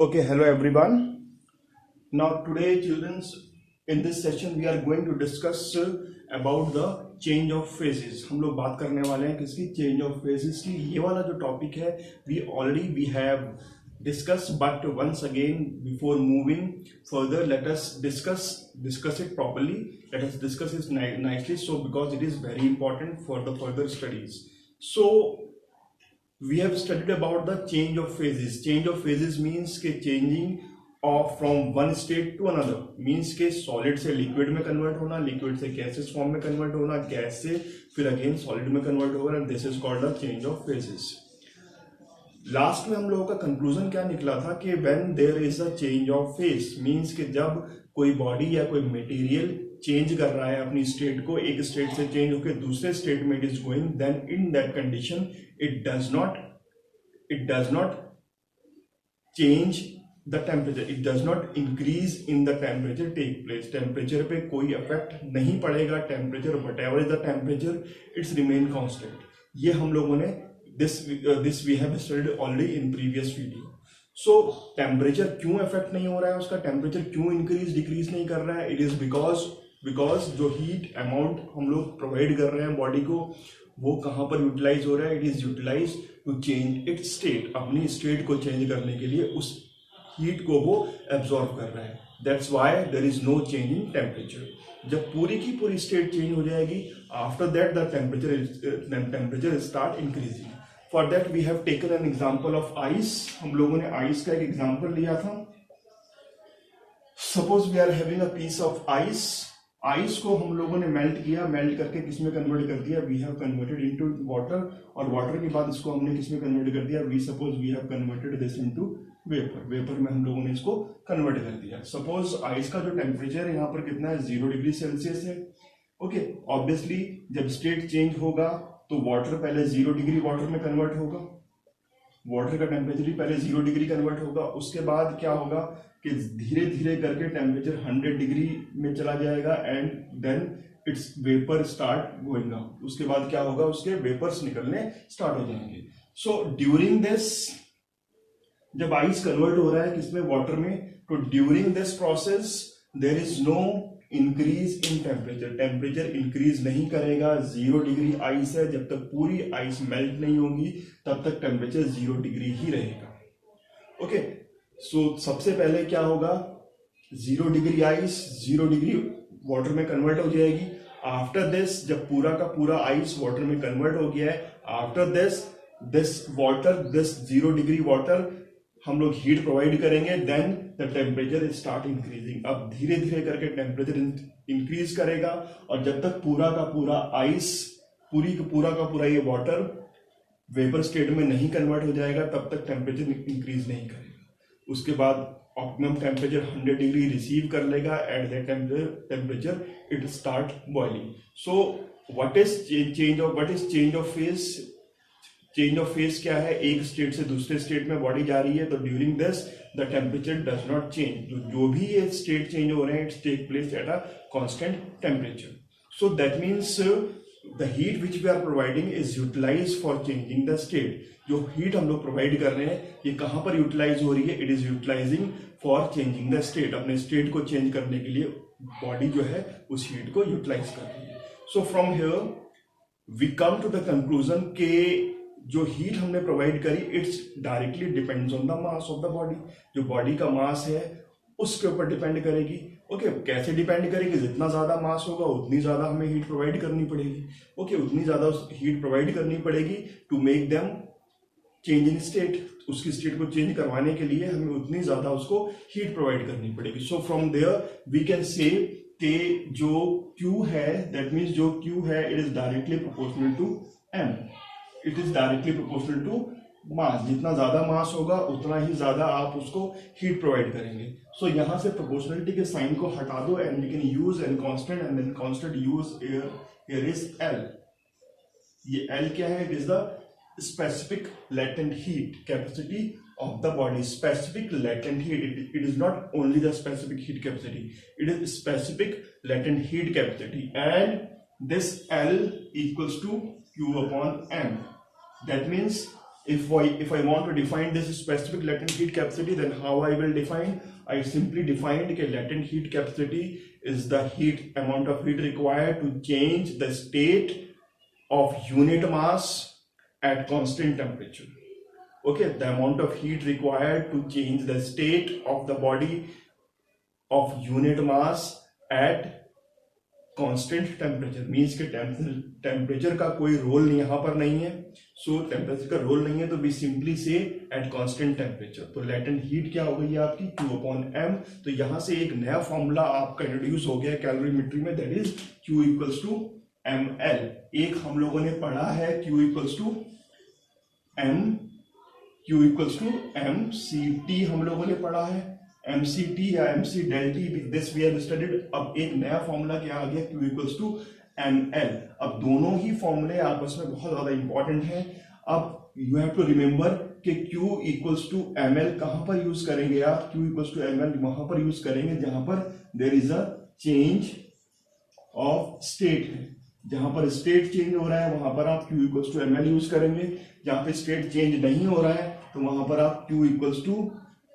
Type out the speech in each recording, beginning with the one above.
Okay, hello everyone. Now today, children, in this session we are going to discuss about the change of phases. हम लोग बात करने वाले हैं किसकी change of phases की. ये वाला जो टॉपिक है we have discussed, but once again before moving further, let us discuss it properly. Let us discuss it nicely, so because it is very important for the further studies. So we have studied about the change of phases. Change of phases means के changing of from one state to another, means के solid से liquid में convert होना, liquid से gaseous form में convert होना, gas से फिर again solid में convert होना, and this is called the change of phases. Last में हम लोगों का कंक्लूजन क्या निकला था कि when there is a change of phase, means कि जब कोई बॉडी या कोई मटेरियल चेंज कर रहा है अपनी स्टेट को, एक स्टेट से चेंज होकर दूसरे स्टेट में it is going, then in that condition it does not change the temperature, it does not increase in the temperature take place. Temperature पे कोई इफेक्ट नहीं पड़ेगा. Temperature whatever is the temperature it's remain constant. ये हम लोगों ने this we have studied already in previous video. So temperature क्यों effect नहीं हो रहा है, उसका टेम्परेचर क्यों इंक्रीज डिक्रीज नहीं कर रहा है? इट इज बिकॉज जो हीट अमाउंट हम लोग प्रोवाइड कर रहे हैं बॉडी को, वो कहाँ पर यूटिलाइज हो रहा है? It is utilise to change its state. अपनी स्टेट को चेंज करने के लिए उस हीट को वो एब्जॉर्ब कर रहा है. That's why there is no change in temperature. जब पूरी की पूरी स्टेट चेंज हो जाएगी, after that the temperature start increasing. For that we have taken an example of ice. हम लोगों ने आइस का एक एग्जाम्पल लिया था. Suppose we are having a piece of ice. Ice को हम लोगों ने मेल्ट किया, मेल्ट करके किसमें कन्वर्ट कर दिया? We have converted into water. और वाटर के बाद इसको हमने किसमें कन्वर्ट कर दिया? We have converted this into vapour. Vapour में हम लोगों ने इसको कन्वर्ट कर दिया. सपोज आइस का जो टेम्परेचर है यहाँ पर कितना है? 0 डिग्री सेल्सियस है. ओके, ऑब्वियसली जब स्टेट चेंज होगा तो वाटर पहले 0 डिग्री वाटर में कन्वर्ट होगा. वाटर का टेम्परेचर ही पहले 0 डिग्री कन्वर्ट होगा. उसके बाद क्या होगा कि धीरे धीरे करके टेम्परेचर 100 डिग्री में चला जाएगा and then it's vapour start going up. उसके बाद क्या होगा? उसके वेपर्स निकलने स्टार्ट हो जाएंगे. सो ड्यूरिंग दिस, जब आइस कन्वर्ट हो रहा है किसमें? वाटर में. तो during this process there is no increase in temperature. Temperature increase नहीं करेगा. 0 डिग्री आइस है, जब तक पूरी आइस मेल्ट नहीं होगी तब तक टेम्परेचर 0 डिग्री ही रहेगा. ओके, सो सबसे पहले क्या होगा? 0 डिग्री आइस 0 डिग्री वाटर में कन्वर्ट हो जाएगी. आफ्टर दिस, जब पूरा का पूरा आइस वाटर में कन्वर्ट हो गया है, after this water, this 0 degree water हम लोग हीट प्रोवाइड करेंगे, then the temperature is start increasing. अब धीरे धीरे करके टेम्परेचर इंक्रीज करेगा और जब तक पूरा का पूरा आइस, पूरा का पूरा ये वाटर वेपर स्टेट में नहीं कन्वर्ट हो जाएगा तब तक टेम्परेचर इंक्रीज नहीं करेगा. उसके बाद ऑप्टिमम टेम्परेचर 100 डिग्री रिसीव कर लेगा. At that temperature it start boiling. So what is change of phase? Change of phase क्या है? एक स्टेट से दूसरे स्टेट में बॉडी जा रही है, तो during this the temperature does not change. जो भी ये स्टेट चेंज हो रहे हैं, it's take place at a constant temperature. So that means the heat which we are providing is utilise for changing the state. जो heat हम लोग provide कर रहे हैं ये कहां पर यूटिलाइज हो रही है? It is utilising for changing the state. अपने स्टेट को चेंज करने के लिए बॉडी जो है उस हीट को यूटिलाइज कर रही है. So from here we come to the conclusion के जो हीट हमने प्रोवाइड करी it's directly depends on the mass of the body. जो बॉडी का मास है उसके ऊपर डिपेंड करेगी. ओके, कैसे डिपेंड करेगी? जितना ज्यादा मास होगा उतनी ज्यादा हमें हीट प्रोवाइड करनी पड़ेगी. ओके, उतनी ज्यादा हीट प्रोवाइड करनी पड़ेगी to make them change in state. उसकी स्टेट को चेंज करवाने के लिए हमें उतनी ज्यादा उसको हीट प्रोवाइड करनी पड़ेगी. So from there we can say कि जो Q है, दैट मीन्स जो Q है it is directly proportional to M. It is directly proportional to mass. जितना ज्यादा मास होगा उतना ही ज्यादा आप उसको हीट प्रोवाइड करेंगे. सो यहां से प्रोपोर्शनलिटी के साइन को हटा दो and you can use an constant and then constant use here is L. ये L क्या है? It is the specific latent heat capacity of the body. Specific latent heat, it is not only the specific heat capacity, it is specific latent heat capacity, and this L equals to Q upon M. That means if I want to define this specific latent heat capacity, then how I will define? I simply defined that latent heat capacity is the amount of heat required to change the state of unit mass at constant temperature. Okay, the amount of heat required to change the state of the body of unit mass at constant temperature means के temperature का कोई role यहाँ पर नहीं है. सो temperature का role नहीं है तो वी सिंपली से एट कांस्टेंट टेम्परेचर. तो लेटेंट हीट क्या हो गई है आपकी Q/m. तो यहां से एक नया फॉर्मूला आपका इंट्रोड्यूस हो गया कैलोरीमेट्री में, that is Q equals to ml. एक हम लोगों ने पढ़ा है Q इक्वल्स टू mCT हम लोगों ने पढ़ा है, mCT या mc del t, this we have studied. अब एक नया फॉर्मूला क्या आ गया Q इक्वल्स टू ml. अब दोनों ही फॉर्मूले आपस में बहुत ज्यादा इंपॉर्टेंट है. अब यू हैव टू रिमेंबर कि Q इक्वल्स टू ml कहां पर यूज करेंगे आप? Q इक्वल्स टू ml वहां पर यूज करेंगे जहां पर there is a change of state है. जहां पर स्टेट चेंज हो रहा है वहां पर आप Q equals to ml use करेंगे. जहां पे स्टेट चेंज नहीं हो रहा है तो वहां पर आप Q equals to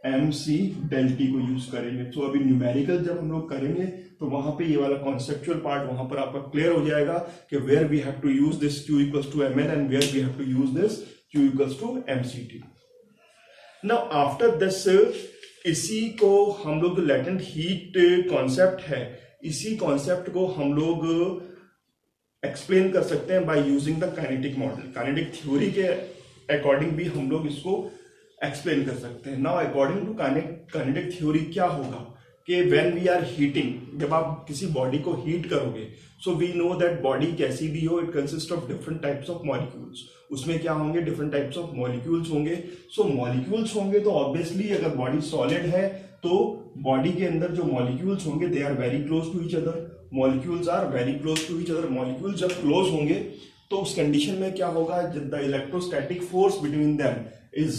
mc del t को यूज करेंगे. तो अभी न्यूमेरिकल जब हम लोग करेंगे तो वहां पे ये वाला कॉन्सेप्चुअल पार्ट वहां पर आपका क्लियर हो जाएगा कि where we have to use this Q equals to ml and where we have to use this Q equals to mct. Now after this इसी को हम लोग लेटेंट हीट कॉन्सेप्ट है, इसी कॉन्सेप्ट को हम लोग एक्सप्लेन कर सकते हैं by using the kinetic model. Kinetic theory के अकॉर्डिंग भी हम लोग इसको एक्सप्लेन कर सकते हैं. Now according to kinetic theory क्या होगा कि व्हेन वी आर हीटिंग, जब आप किसी बॉडी को हीट करोगे, so we know that body कैसी भी हो, it consist of different types of molecules. उसमें क्या होंगे? डिफरेंट टाइप्स ऑफ मॉलिक्यूल्स होंगे. सो मॉलिक्यूल्स होंगे तो ऑब्वियसली अगर बॉडी सॉलिड है तो बॉडी के अंदर जो मॉलिक्यूल्स होंगे they are very close to each other. Molecules are very close to each other. Molecules जब क्लोज होंगे तो उस कंडीशन में क्या होगा? The electrostatic force between them is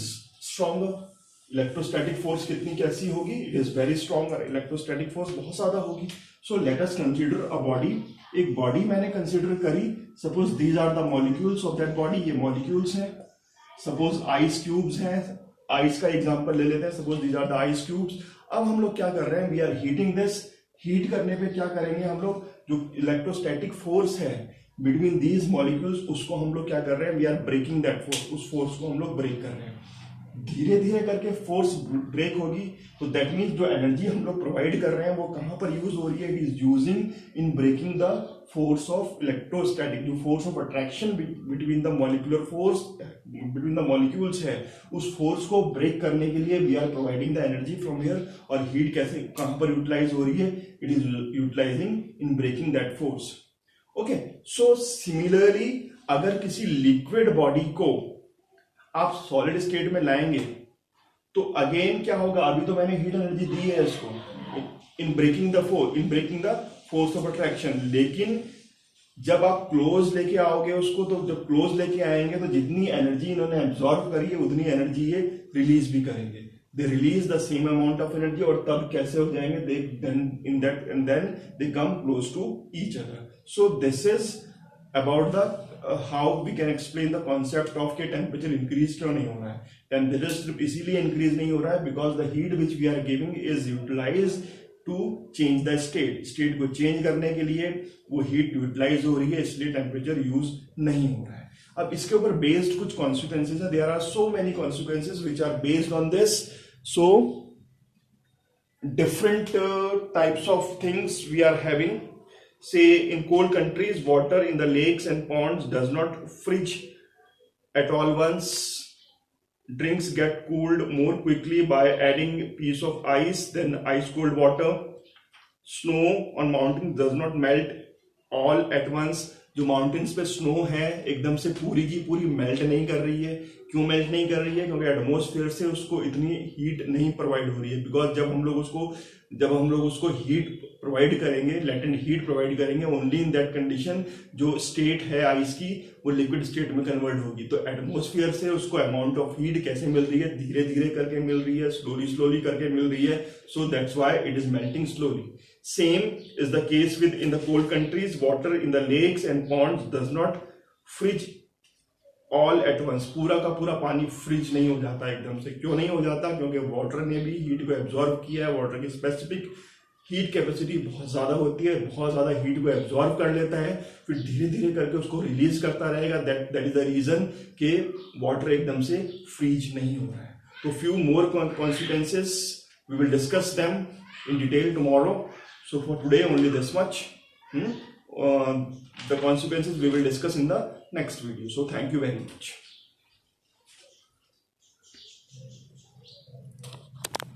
stronger. Electrostatic force कितनी कैसी होगी? It is very stronger. Electrostatic force बहुत ज्यादा होगी. So let us consider a body. एक बॉडी मैंने कंसीडर करी. Suppose these are the molecules of that body. ये मॉलिक्यूल्स हैं. सपोज आइस क्यूब्स हैं. आइस का एग्जांपल ले लेते हैं. Suppose these are the ice cubes. अब हम लोग क्या कर रहे हैं? We are heating this. Heat करने पे क्या करेंगे हम लोग? जो इलेक्ट्रोस्टैटिक फोर्स है बिटवीन दीज मॉलिक्यूल्स उसको हम लोग क्या कर रहे हैं? We are breaking that force. उस फोर्स को हम लोग ब्रेक कर रहे हैं. धीरे धीरे करके फोर्स ब्रेक होगी तो दैट मीन्स जो एनर्जी हम लोग प्रोवाइड कर रहे हैं वो कहां पर यूज हो रही है? It is using in breaking the force of electrostatic. जो force of attraction between the molecular force between the molecules है उस फोर्स को ब्रेक करने के लिए we are providing the energy from here. और हीट कैसे कहां पर यूटिलाइज हो रही है? It is utilizing in breaking that force. Okay, so similarly अगर किसी लिक्विड बॉडी को आप सॉलिड स्टेट में लाएंगे तो अगेन क्या होगा? अभी तो मैंने हीट एनर्जी दी है इसको in breaking the force of attraction. लेकिन जब आप क्लोज लेके आओगे उसको, तो जब क्लोज लेके आएंगे तो जितनी एनर्जी इन्होंने एब्जॉर्व करी है उतनी एनर्जी ये रिलीज भी करेंगे. They release the same amount of energy. और तब कैसे हो जाएंगे? Then they come close to each other. So this is about the how we can explain the concept of कि temperature increase क्यों नहीं हो रहा है. Temperature सिर्फ इसीलिए increase नहीं हो रहा है because the heat which we are giving is utilized to change the state. State को change करने के लिए वो heat utilize हो रही है, इसलिए temperature use नहीं हो रहा है. अब इसके ऊपर based कुछ consequences है. There are so many consequences which are based on this. So different types of things we are having. Say in cold countries, water in the lakes and ponds does not freeze at all. Once drinks get cooled more quickly by adding piece of ice than ice cold water. Snow on mountains does not melt all at once. जो mountains पे snow है एकदम से पूरी की पूरी melt नहीं कर रही है. क्यों मेल्ट नहीं कर रही है? क्योंकि एटमॉस्फेयर से उसको इतनी हीट नहीं प्रोवाइड हो रही है. बिकॉज जब हम लोग उसको हीट प्रोवाइड करेंगे, लेटेंट हीट प्रोवाइड करेंगे, ओनली इन दैट कंडीशन जो स्टेट है आइस की वो लिक्विड स्टेट में कन्वर्ट होगी. तो एटमॉस्फेयर से उसको अमाउंट ऑफ हीट कैसे मिल रही है? धीरे धीरे करके मिल रही है, स्लोली करके मिल रही है. So that's why it is melting slowly. Same is the case in the cold countries. Water in the lakes and ponds does not freeze all at once, पूरा का पूरा पानी फ्रीज नहीं हो जाता एकदम से। क्यों नहीं हो जाता? क्योंकि वाटर ने भी हीट को एब्जॉर्व किया है। वाटर की स्पेसिफिक हीट कैपेसिटी बहुत ज़्यादा होती है, बहुत ज़्यादा हीट को एब्जॉर्व कर लेता है, फिर धीरे धीरे करके उसको रिलीज करता रहेगा। दैट इज द रीज़न कि वाटर एकदम से फ्रीज नहीं हो रहा है। तो few more consequences we will discuss them in detail tomorrow. So for today only this much. The consequences we will discuss in the next video. So thank you very much.